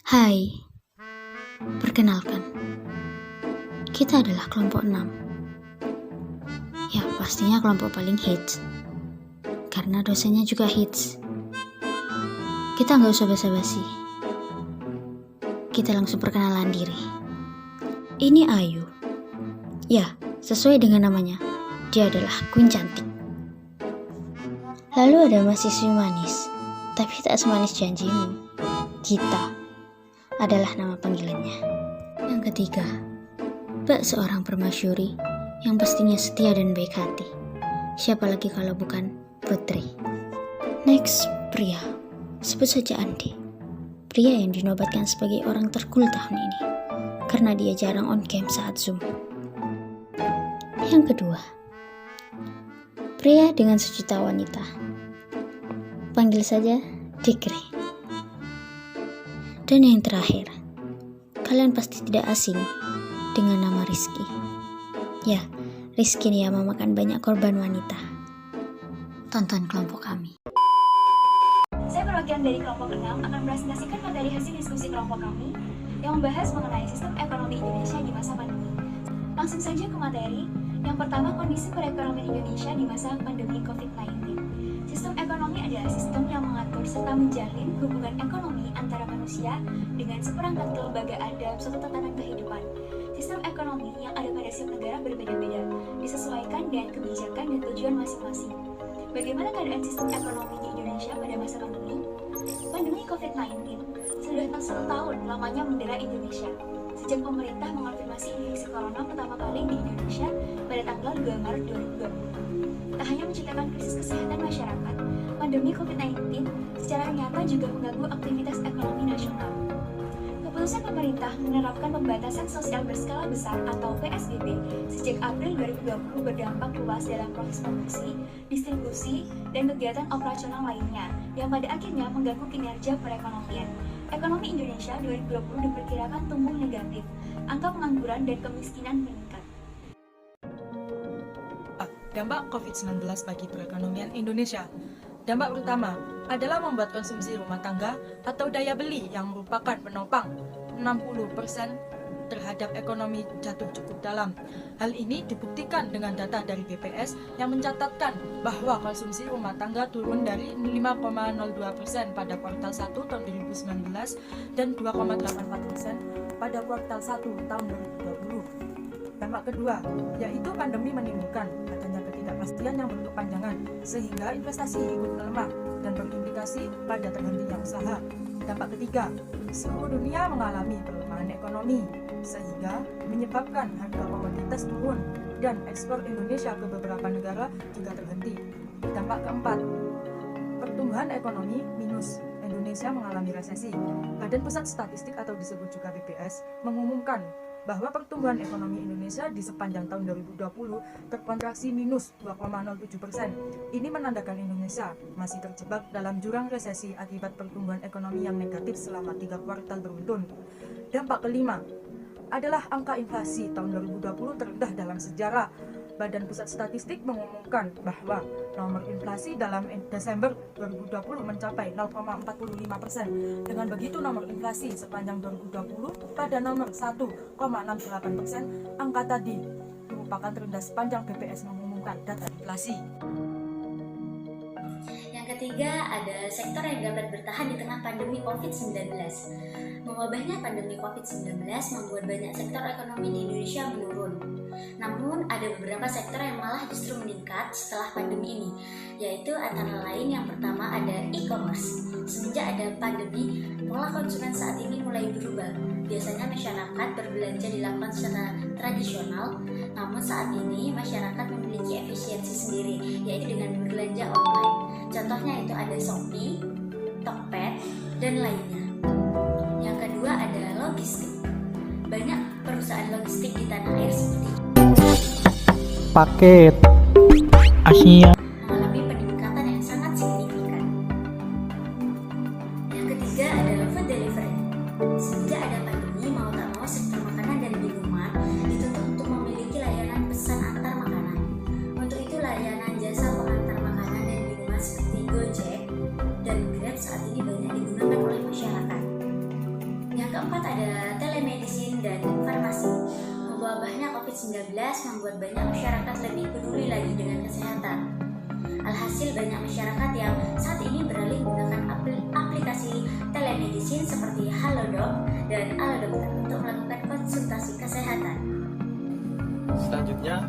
Hai, perkenalkan, kita adalah kelompok 6. Ya, pastinya kelompok paling hits, karena dosennya juga hits. Kita nggak usah basa-basi, kita langsung perkenalan diri. Ini Ayu. Ya, sesuai dengan namanya, dia adalah Queen cantik. Lalu ada mahasiswi manis, tapi tak semanis janjimu. Gita adalah nama panggilannya. Yang ketiga, Mbak seorang permasyuri yang pastinya setia dan baik hati. Siapa lagi kalau bukan Putri. Next, pria. Sebut saja Andi. Pria yang dinobatkan sebagai orang tercool tahun ini karena dia jarang on cam saat Zoom. Yang kedua, pria dengan sejuta wanita. Panggil saja Dikri. Dan yang terakhir, kalian pasti tidak asing dengan nama Rizky. Ya, Rizky ini yang memakan banyak korban wanita. Tonton kelompok kami. Saya perwakilan dari kelompok 6 akan mempresentasikan materi hasil diskusi kelompok kami yang membahas mengenai sistem ekonomi Indonesia di masa pandemi. Langsung saja ke materi. Yang pertama, kondisi perekonomian Indonesia di masa pandemi COVID-19. Sistem ekonomi adalah sistem yang mengatur serta menjalin hubungan ekonomi antara manusia dengan seperangkat kelembagaan dalam suatu tatanan kehidupan. Sistem ekonomi yang ada pada setiap negara berbeda-beda, disesuaikan dengan kebijakan dan tujuan masing-masing. Bagaimana keadaan sistem ekonomi di Indonesia pada masa pandemi? Pandemi COVID-19 sudah 1 tahun lamanya mendera Indonesia. Sejak pemerintah mengonfirmasi infeksi corona pertama kali di Indonesia pada tanggal 2 Maret 2020. Tak hanya menciptakan krisis kesehatan masyarakat, pandemi COVID-19 secara nyata juga mengganggu aktivitas ekonomi nasional. Keputusan pemerintah menerapkan pembatasan sosial berskala besar atau PSBB sejak April 2020 berdampak luas dalam proses produksi, distribusi, dan kegiatan operasional lainnya yang pada akhirnya mengganggu kinerja perekonomian. Ekonomi Indonesia 2020 diperkirakan tumbuh negatif, angka pengangguran dan kemiskinan meningkat. Dampak COVID-19 bagi perekonomian Indonesia. Dampak pertama adalah membuat konsumsi rumah tangga atau daya beli yang merupakan penopang 60% terhadap ekonomi jatuh cukup dalam. Hal ini dibuktikan dengan data dari BPS yang mencatatkan bahwa konsumsi rumah tangga turun dari 5,02% pada kuartal 1 tahun 2019 dan 2,84% pada kuartal 1 tahun 2020. Dampak kedua, yaitu pandemi menimbulkan adanya ketidakpastian yang berkepanjangan sehingga investasi ikut melemah dan berimplikasi pada terhentinya usaha. Dampak ketiga, seluruh dunia mengalami pelemahan ekonomi sehingga menyebabkan harga komoditas turun dan ekspor Indonesia ke beberapa negara juga terhenti. Dampak keempat, pertumbuhan ekonomi minus. Indonesia mengalami resesi. Badan Pusat Statistik atau disebut juga BPS mengumumkan bahwa pertumbuhan ekonomi Indonesia di sepanjang tahun 2020 terkontraksi minus 2,07%. Ini menandakan Indonesia masih terjebak dalam jurang resesi akibat pertumbuhan ekonomi yang negatif selama 3 kuartal beruntun. Dampak kelima adalah angka inflasi tahun 2020 terendah dalam sejarah. Badan Pusat Statistik mengumumkan bahwa nomor inflasi dalam Desember 2020 mencapai 0,45%. Dengan begitu nomor inflasi sepanjang 2020 pada nomor 1,68%. Angka tadi merupakan terendah sepanjang BPS mengumumkan data inflasi. Yang ketiga ada sektor yang dapat bertahan di tengah pandemi COVID-19. Mewabahnya pandemi COVID-19 membuat banyak sektor ekonomi di Indonesia menurun. Namun ada beberapa sektor yang malah justru meningkat setelah pandemi ini, yaitu antara lain yang pertama ada e-commerce. Semenjak ada pandemi, pola konsumen saat ini mulai berubah. Biasanya masyarakat berbelanja dilakukan secara tradisional, namun saat ini masyarakat memiliki efisiensi sendiri, yaitu dengan berbelanja online. Contohnya itu ada Shopee, Tokped, dan lainnya. Yang kedua ada logistik. Banyak perusahaan logistik di tanah air seperti paket Asia mengalami peningkatan yang sangat signifikan. Yang ketiga adalah food delivery. Semenjak ada pandemi, mau tak mau sektor makanan dan minuman dituntut untuk memiliki layanan pesan antar makanan. Untuk itu layanan jasa pengantar makanan dan minuman seperti Gojek dan Grab saat ini banyak digunakan oleh masyarakat. Yang COVID-19 membuat banyak masyarakat lebih peduli lagi dengan kesehatan. Alhasil banyak masyarakat yang saat ini beralih menggunakan aplikasi telemedicine seperti Halodoc dan Alodokter untuk melakukan konsultasi kesehatan. Selanjutnya,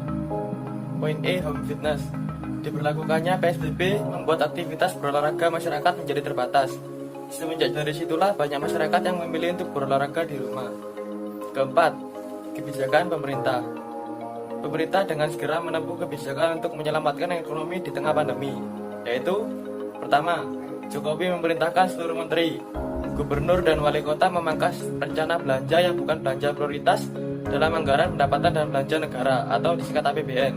poin E, home fitness. Diberlakukannya PSBB membuat aktivitas berolahraga masyarakat menjadi terbatas. Semenjak dari situlah banyak masyarakat yang memilih untuk berolahraga di rumah. Keempat, kebijakan pemerintah. Pemerintah dengan segera menempuh kebijakan untuk menyelamatkan ekonomi di tengah pandemi, yaitu pertama, Jokowi memerintahkan seluruh menteri, gubernur dan wali kota memangkas rencana belanja yang bukan belanja prioritas dalam anggaran pendapatan dan belanja negara atau disingkat APBN,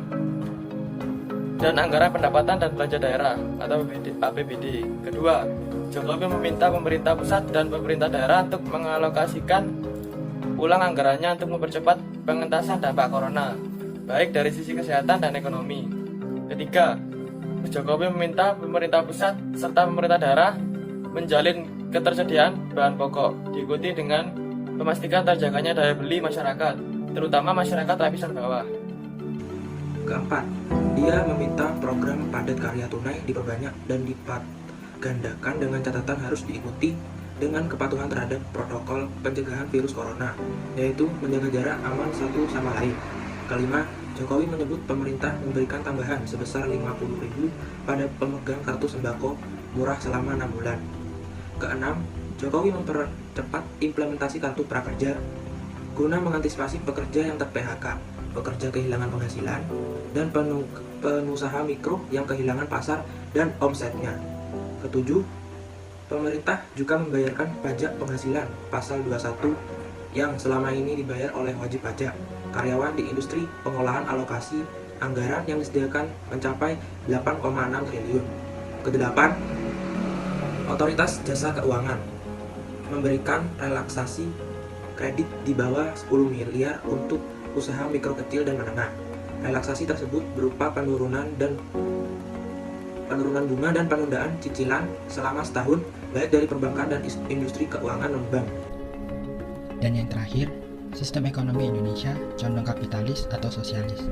dan anggaran pendapatan dan belanja daerah atau APBD. Kedua, Jokowi meminta pemerintah pusat dan pemerintah daerah untuk mengalokasikan ulang anggarannya untuk mempercepat pengentasan dampak corona, baik dari sisi kesehatan dan ekonomi. Ketiga, Jokowi meminta pemerintah pusat serta pemerintah daerah menjalin ketersediaan bahan pokok, diikuti dengan memastikan terjaganya daya beli masyarakat, terutama masyarakat lapisan bawah. Keempat, dia meminta program padat karya tunai diperbanyak dan gandakan dengan catatan harus diikuti dengan kepatuhan terhadap protokol pencegahan virus corona, yaitu menjaga jarak aman satu sama lain. Kelima, Jokowi menyebut pemerintah memberikan tambahan sebesar 50.000 pada pemegang kartu sembako murah selama 6 bulan. Keenam, Jokowi mempercepat implementasi kartu prakerja guna mengantisipasi pekerja yang ter-PHK, pekerja kehilangan penghasilan, dan pengusaha mikro yang kehilangan pasar dan omsetnya. Ketujuh, pemerintah juga membayarkan pajak penghasilan pasal 21 yang selama ini dibayar oleh wajib pajak karyawan di industri pengolahan alokasi anggaran yang disediakan mencapai 8,6 triliun. Kedelapan, otoritas jasa keuangan memberikan relaksasi kredit di bawah 10 miliar untuk usaha mikro kecil dan menengah. Relaksasi tersebut berupa penurunan bunga dan penundaan cicilan selama setahun baik dari perbankan dan industri keuangan non-bank. Dan yang terakhir, sistem ekonomi Indonesia condong kapitalis atau sosialis.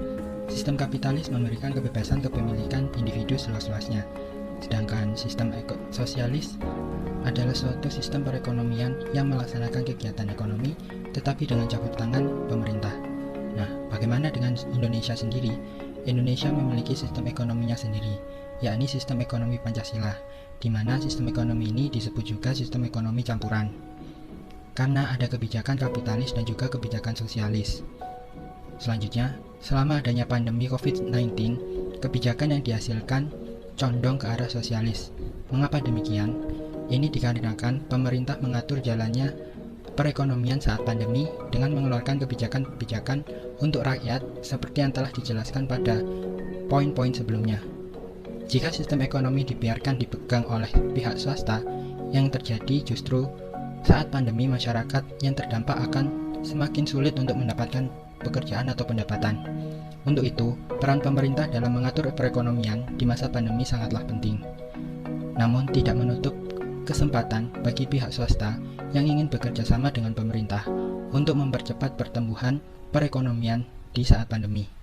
Sistem kapitalis memberikan kebebasan kepemilikan individu seluas-luasnya, sedangkan sistem sosialis adalah suatu sistem perekonomian yang melaksanakan kegiatan ekonomi tetapi dengan campur tangan pemerintah. Nah, bagaimana dengan Indonesia sendiri? Indonesia memiliki sistem ekonominya sendiri, yakni sistem ekonomi Pancasila, di mana sistem ekonomi ini disebut juga sistem ekonomi campuran. Karena ada kebijakan kapitalis dan juga kebijakan sosialis. Selanjutnya, selama adanya pandemi COVID-19, kebijakan yang dihasilkan condong ke arah sosialis. Mengapa demikian? Ini dikarenakan pemerintah mengatur jalannya perekonomian saat pandemi dengan mengeluarkan kebijakan-kebijakan untuk rakyat seperti yang telah dijelaskan pada poin-poin sebelumnya. Jika sistem ekonomi dibiarkan dipegang oleh pihak swasta, yang terjadi justru saat pandemi masyarakat yang terdampak akan semakin sulit untuk mendapatkan pekerjaan atau pendapatan. Untuk itu, peran pemerintah dalam mengatur perekonomian di masa pandemi sangatlah penting. Namun tidak menutup kesempatan bagi pihak swasta yang ingin bekerja sama dengan pemerintah untuk mempercepat pertumbuhan perekonomian di saat pandemi.